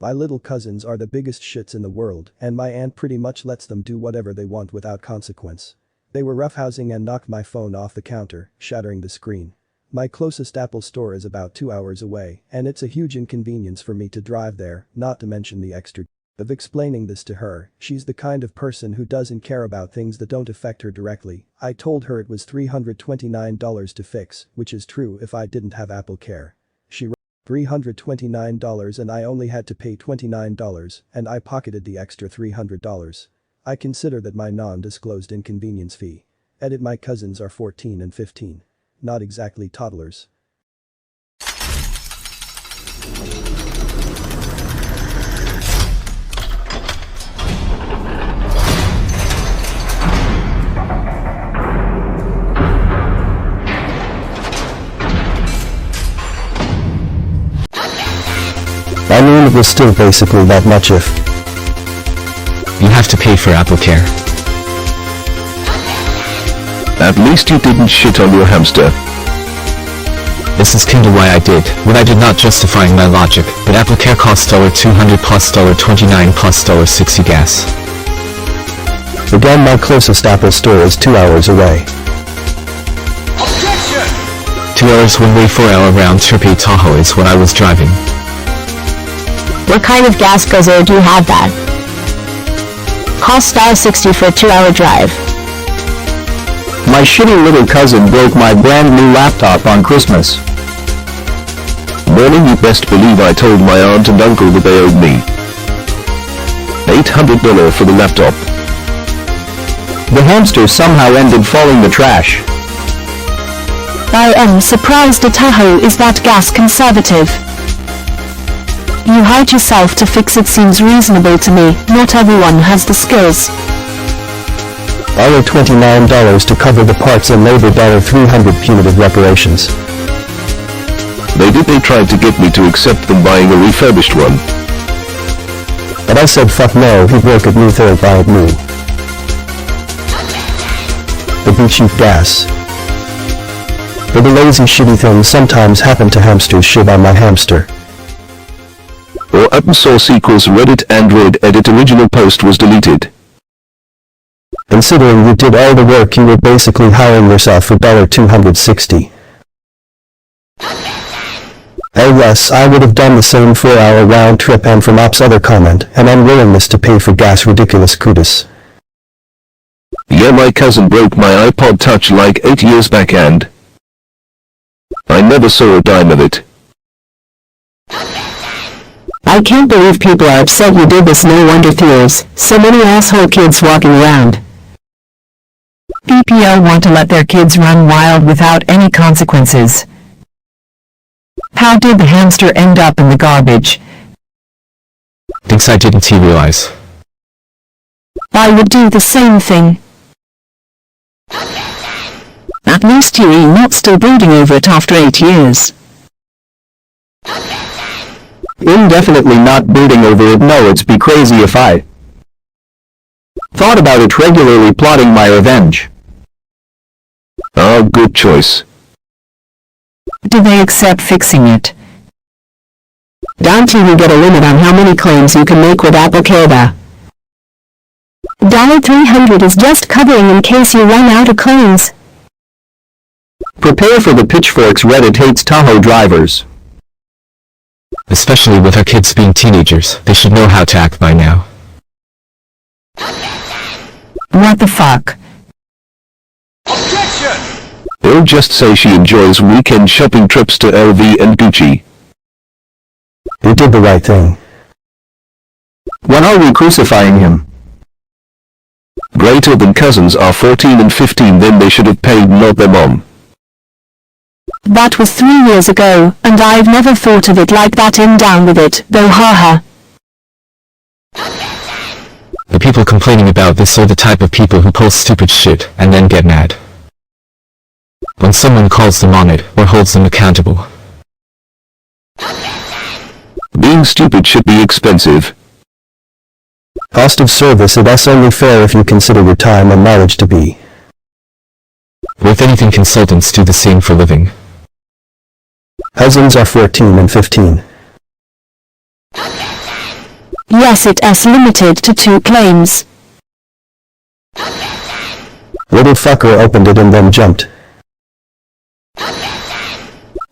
My little cousins are the biggest shits in the world, and my aunt pretty much lets them do whatever they want without consequence. They were roughhousing and knocked my phone off the counter, shattering the screen. My closest Apple store is about 2 hours away, and it's a huge inconvenience for me to drive there, not to mention the extra of explaining this to her. She's the kind of person who doesn't care about things that don't affect her directly. I told her it was $329 to fix, which is true if I didn't have Apple Care. She wrote $329 and I only had to pay $29, and I pocketed the extra $300. I consider that my non-disclosed inconvenience fee. Edit: my cousins are 14 and 15. Not exactly toddlers. I mean, it was still basically that much if you have to pay for Apple Care. At least you didn't shit on your hamster. This is kinda why I did what I did, not justifying my logic, but Apple Care costs $200 plus $29 plus $60 gas. Again, my closest Apple store is 2 hours away. Objection! 2 hours one way, 4 hour round trip. Tahoe is what I was driving. What kind of gas guzzler do you have that? Cost $60 for a 2-hour drive. My shitty little cousin broke my brand new laptop on Christmas. Morning, you best believe I told my aunt and uncle that they owed me $800 for the laptop. The hamster somehow ended falling the trash. I am surprised Tahoe is that gas conservative. You hired yourself to fix it seems reasonable to me. Not everyone has the skills. $29 to cover the parts and labor, $300 punitive reparations. They tried to get me to accept them buying a refurbished one. But I said fuck no, he broke it, me third buy it new. The be cheap gas. But the lazy shitty things sometimes happen to hamsters. Shit on my hamster. Or open source equals Reddit Android edit original post was deleted. Considering you did all the work, you were basically hiring yourself for $260. Oh yes, I would have done the same 4-hour round trip. And from Op's other comment, an unwillingness to pay for gas, ridiculous kudos. Yeah, my cousin broke my iPod Touch like 8 years back and I never saw a dime of it. I can't believe people are upset you did this. No wonder there's so many asshole kids walking around. BPO want to let their kids run wild without any consequences. How did the hamster end up in the garbage? Thinks I didn't realize. I would do the same thing. At least you're not still brooding over it after 8 years. Indefinitely not brooding over it. No, it's be crazy if I thought about it regularly, plotting my revenge. Oh, good choice. Do they accept fixing it? Don't even get a limit on how many claims you can make with Apple Care. $300 is just covering in case you run out of claims. Prepare for the pitchforks. Reddit hates Tahoe drivers. Especially with our kids being teenagers, they should know how to act by now. What the fuck? Objection! They'll just say she enjoys weekend shopping trips to LV and Gucci. You did the right thing. When are we crucifying him? Greater than cousins are 14 and 15, then they should have paid, not their mom. That was 3 years ago, and I've never thought of it like that. Down with it, though, haha. The people complaining about this are the type of people who post stupid shit and then get mad when someone calls them on it or holds them accountable. Being stupid should be expensive. Cost of service, and that's only fair if you consider your time and knowledge to be. With anything, consultants do the same for living. Cousins are 14 and 15. Yes, it is limited to 2 claims. Little fucker opened it and then jumped.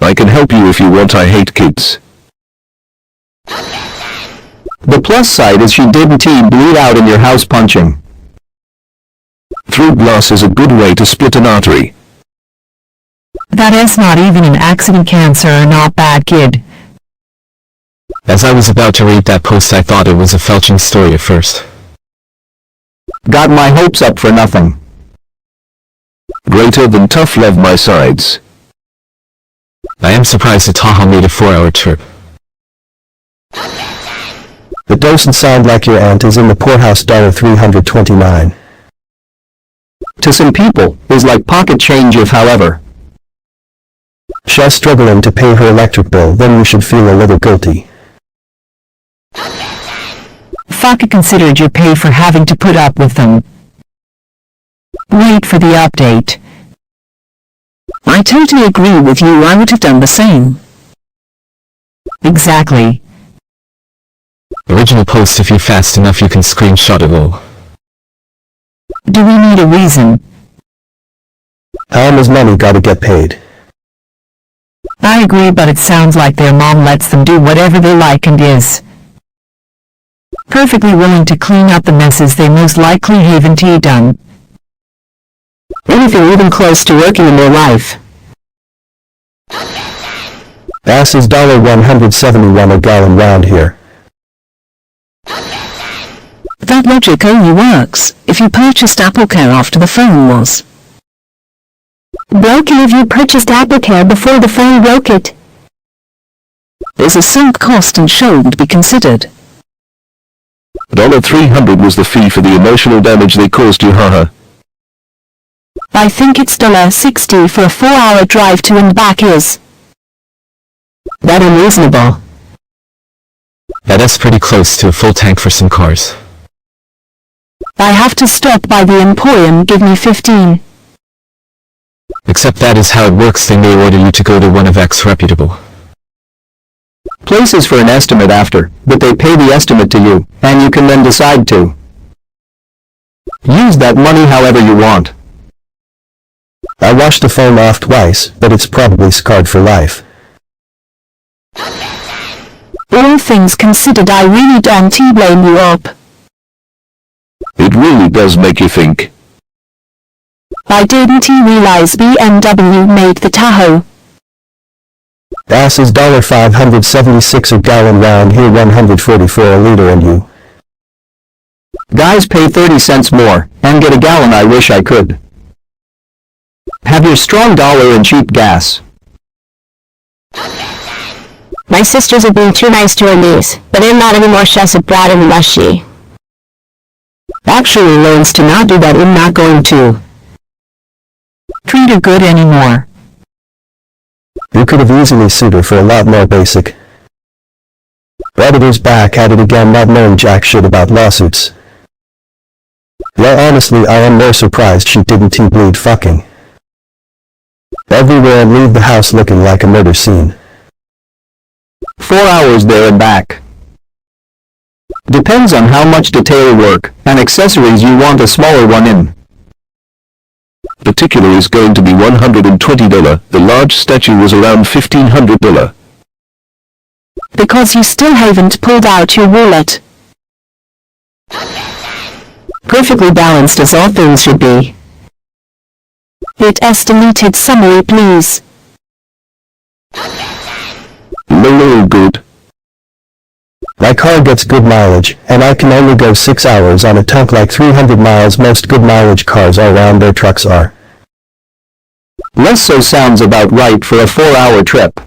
I can help you if you want. I hate kids. The plus side is she didn't bleed out in your house punching. Through glass is a good way to split an artery. That is not even an accident. Cancer, not bad, kid. As I was about to read that post, I thought it was a felching story at first. Got my hopes up for nothing. Greater than tough love my sides. I am surprised that Tahoe made a 4-hour trip. It doesn't sound like your aunt is in the poorhouse. $329. To some people, is like pocket change if however. She's struggling to pay her electric bill, then you should feel a little guilty. Fuck it, considered your pay for having to put up with them. Wait for the update. I totally agree with you, I would have done the same. Exactly. Original post. If you fast enough you can screenshot it all. Do we need a reason? Time is money, gotta get paid. I agree, but it sounds like their mom lets them do whatever they like and is perfectly willing to clean up the messes they most likely haven't done. Anything even close to working in their life. Gas is $171 a gallon round here. That logic only works if you purchased AppleCare after the phone was broken. If you purchased AppleCare before the phone broke, it is a sunk cost and should be considered. $300 was the fee for the emotional damage they caused you, haha. I think it's $60 for a 4-hour drive to and back. Is that unreasonable? Yeah, that's pretty close to a full tank for some cars. I have to stop by the Emporium, give me 15. Except that is how it works, they may order you to go to one of X reputable Places for an estimate after, but they pay the estimate to you, and you can then decide to use that money however you want. I washed the phone off twice, but it's probably scarred for life. All things considered, I really don't blame you up. It really does make you think. I didn't realize BMW made the Tahoe. Gas is $576 a gallon round here, $144 a liter, and you. Guys pay 30 cents more, and get a gallon. I wish I could have your strong dollar and cheap gas. My sisters are being too nice to her niece, but they're not anymore. She's a brat and mushy. Actually learns to not do that and not going to treat her good anymore. You could have easily sued her for a lot more basic. Redditor's back at it again, not knowing jack shit about lawsuits. Yeah, honestly, I am more surprised she didn't bleed fucking everywhere and leave the house looking like a murder scene. 4 hours there and back. Depends on how much detail work and accessories you want a smaller one in. Particular is going to be $120. The large statue was around $1,500. Because you still haven't pulled out your wallet. Perfectly balanced as all things should be. It is deleted summary, please. No, good. My car gets good mileage, and I can only go 6 hours on a tank, like 300 miles. Most good mileage cars all around their trucks are. Less so sounds about right for a 4-hour trip.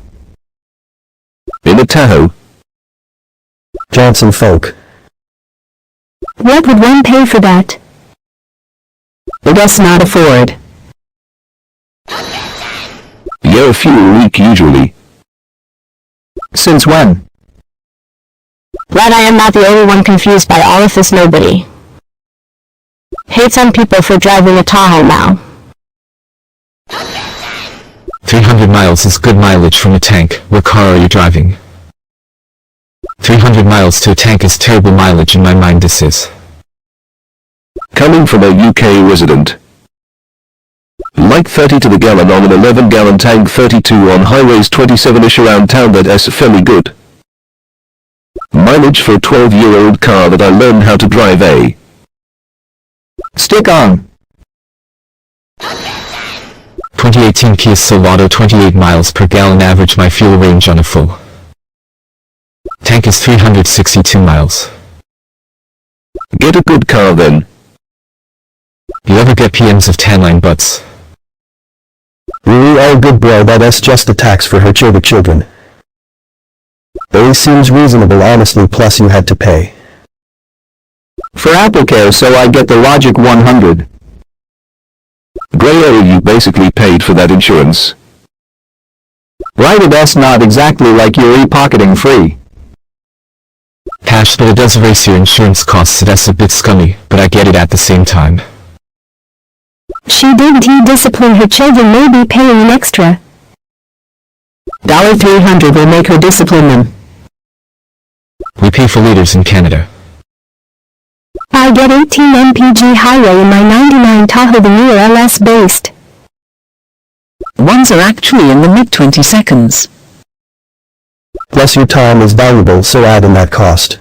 In a Tahoe. Johnson folk. What would one pay for that? It does not afford. Yeah, a fuel leak usually. Since when? Glad I am not the only one confused by all of this. Nobody hates on people for driving a Tahoe now. 300 miles is good mileage from a tank. What car are you driving? 300 miles miles to a tank is terrible mileage in my mind. This is Coming from a UK resident. Like 30 to the gallon on an 11-gallon tank, 32 on highways, 27-ish around town. That's fairly good mileage for a 12-year-old car that I learned how to drive. Stick on. 2018 Kia Silverado, 28 miles per gallon average. My fuel range on a full tank is 362 miles. Get a good car then. You ever get PMs of tan-line butts? Really all good bro, that's just the tax for her children. It seems reasonable honestly, plus you had to pay For AppleCare, so I get the Logic 100. Grey area, you basically paid for that insurance. Right, that's not exactly like you're e-pocketing free. Cash, but it does erase your insurance costs, so that's a bit scummy, but I get it at the same time. She didn't discipline her children, maybe paying an extra $300 will make her discipline them. We pay for liters in Canada. I get 18 mpg highway in my 99 Tahoe, the newer LS based. Ones are actually in the mid-20 seconds. plus your time is valuable, so add in that cost.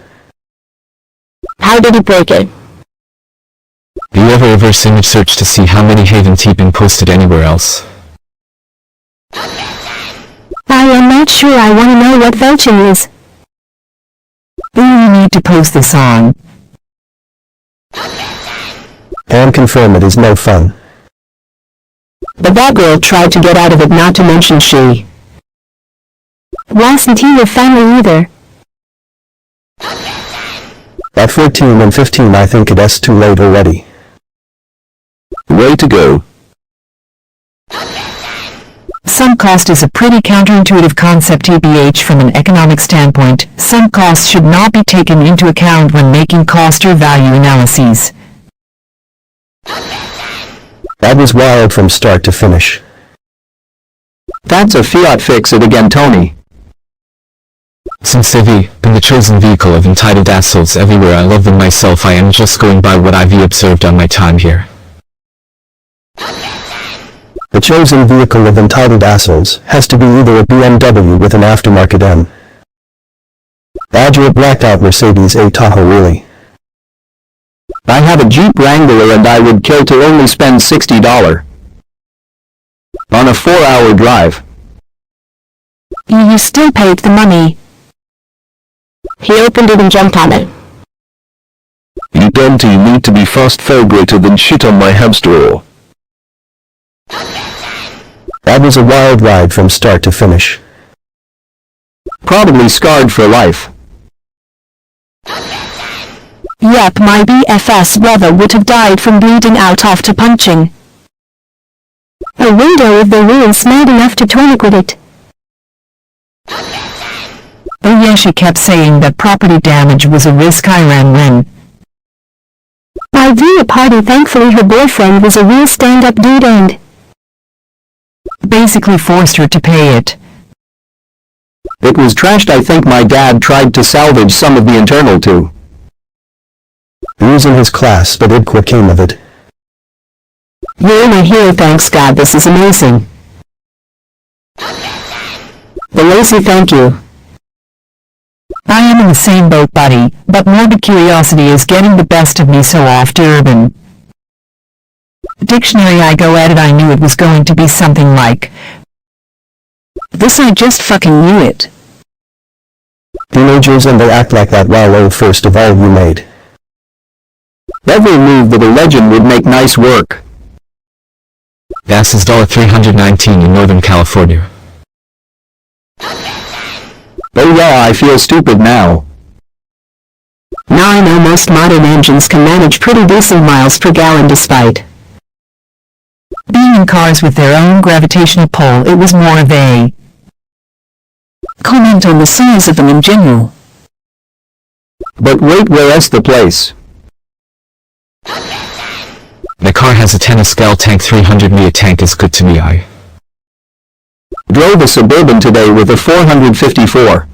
How did he break it? Do you ever reverse image search to see how many haven't been posted anywhere else? I am not sure. I want to know what vouching is. Who you need to post this on? And confirm it is no fun. But that girl tried to get out of it, not to mention she wasn't in your family either. At 14 and 15 I think it's too late already. Way to go. Sunk cost is a pretty counterintuitive concept, TBH. From an economic standpoint, sunk costs should not be taken into account when making cost or value analyses. That was wild from start to finish. That's a Fiat. Fix it again, Tony. Since they've been the chosen vehicle of entitled assholes everywhere, I love them myself. I am just going by what I've observed on my time here. The chosen vehicle of entitled assholes has to be either a BMW with an aftermarket M badge or a blacked out Mercedes A Tahoe. Really? I have a Jeep Wrangler and I would kill to only spend $60 on a 4-hour drive. You still paid the money. He opened it and jumped on it. You don't need to be fast, far greater than shit on my hamster or. That was a wild ride from start to finish. Probably scarred for life. Yep, my BFS brother would have died from bleeding out after punching a window if they weren't smart enough to tourniquet it. Oh yeah, she kept saying that property damage was a risk I ran when I threw a party. Thankfully her boyfriend was a real stand-up dude and basically forced her to pay it. It was trashed. I think my dad tried to salvage some of the internal too. He was in his class, but what came of it? You're my hero, thanks God, this is amazing. The lazy thank you. I am in the same boat, buddy, but morbid curiosity is getting the best of me, so off to Urban Dictionary I go at it. I knew it was going to be something like this. I just fucking knew it. Teenagers, and they act like that. While old, first of all, you made every move that a legend would make. Nice work. Gas is $319 in Northern California. Oh yeah, I feel stupid now. Now I know most modern engines can manage pretty decent miles per gallon despite being in cars with their own gravitational pull. It was more of a comment on the size of them in general. But wait, where's the place? My car has a tennis gal tank 300 me. A tank is good to me. I drove a Suburban today with a 454.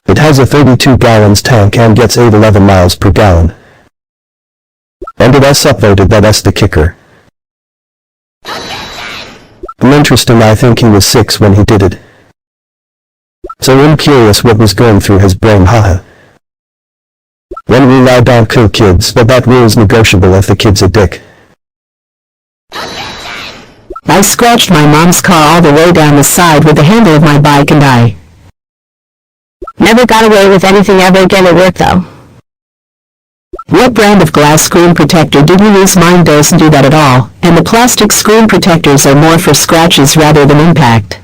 It has has a 32 gallons tank and gets 811 miles per gallon. And it S upvoted that S the kicker. Interesting, I think he was 6 when he did it. So I'm curious what was going through his brain, haha. One rule, I don't kill kids, but that rule is negotiable if the kid's a dick. I scratched my mom's car all the way down the side with the handle of my bike and I never got away with anything ever again at work though. What brand of glass screen protector did you use? Mine doesn't do that at all, and the plastic screen protectors are more for scratches rather than impact.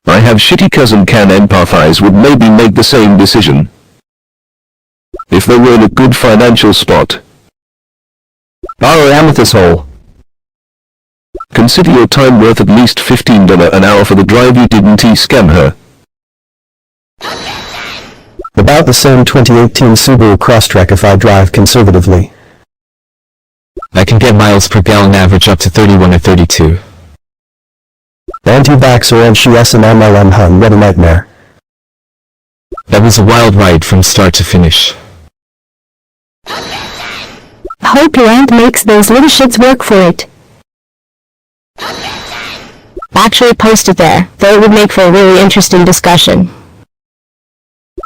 I have shitty cousin can empathize, would maybe make the same decision if they were in a good financial spot. Our amethyst hole. Consider your time worth at least $15 an hour for the drive you didn't scam her. About the same 2018 Subaru Crosstrek if I drive conservatively. I can get miles per gallon average up to 31 or 32. Anti-vaxxer and she S and MLM hun, what a nightmare. That was a wild ride from start to finish. Hope your aunt makes those little shits work for it. Actually post it there, though it would make for a really interesting discussion.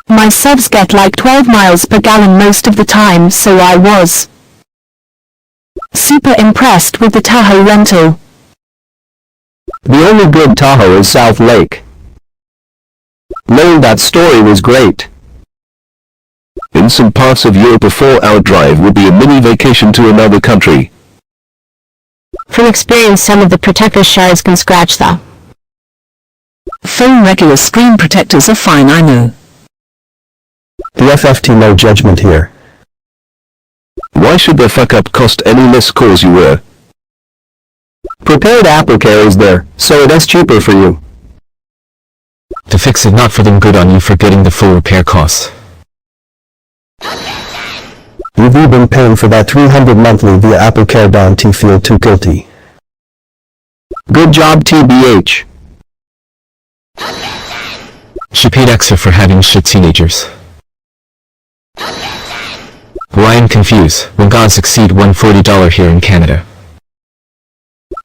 My subs get like 12 miles per gallon most of the time, so I was super impressed with the Tahoe rental. The only good Tahoe is South Lake. Knowing that story was great. In some parts of Europe, a 4-hour drive would be a mini vacation to another country. From experience, some of the protector shards can scratch though. Phone regular screen protectors are fine, I know. The FFT, no judgment here. Why should their fuck up cost any less cause you were? Prepared AppleCare is there, so it is cheaper for you. To fix it, not for them, good on you for getting the full repair costs. You've been paying for that $300 monthly via AppleCare, don't you feel too guilty? Good job TBH. She paid extra for having shit teenagers. Why I'm confused when gods exceed $140 here in Canada.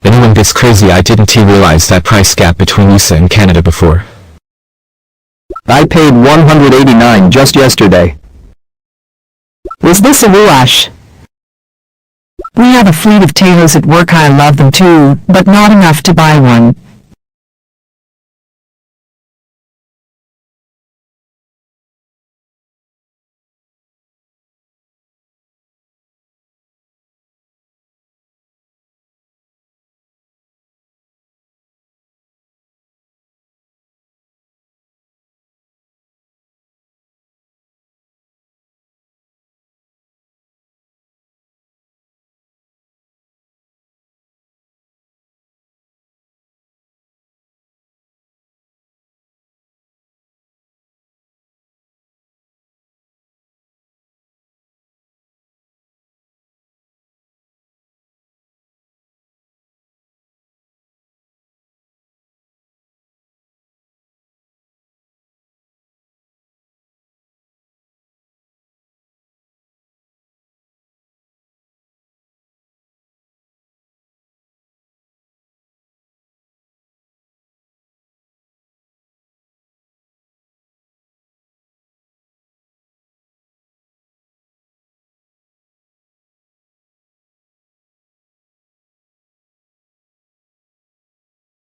Anyone this crazy? I didn't realize that price gap between USA and Canada before. I paid $189 just yesterday. Was this a wash? We have a fleet of Tahoes at work. I love them too, but not enough to buy one.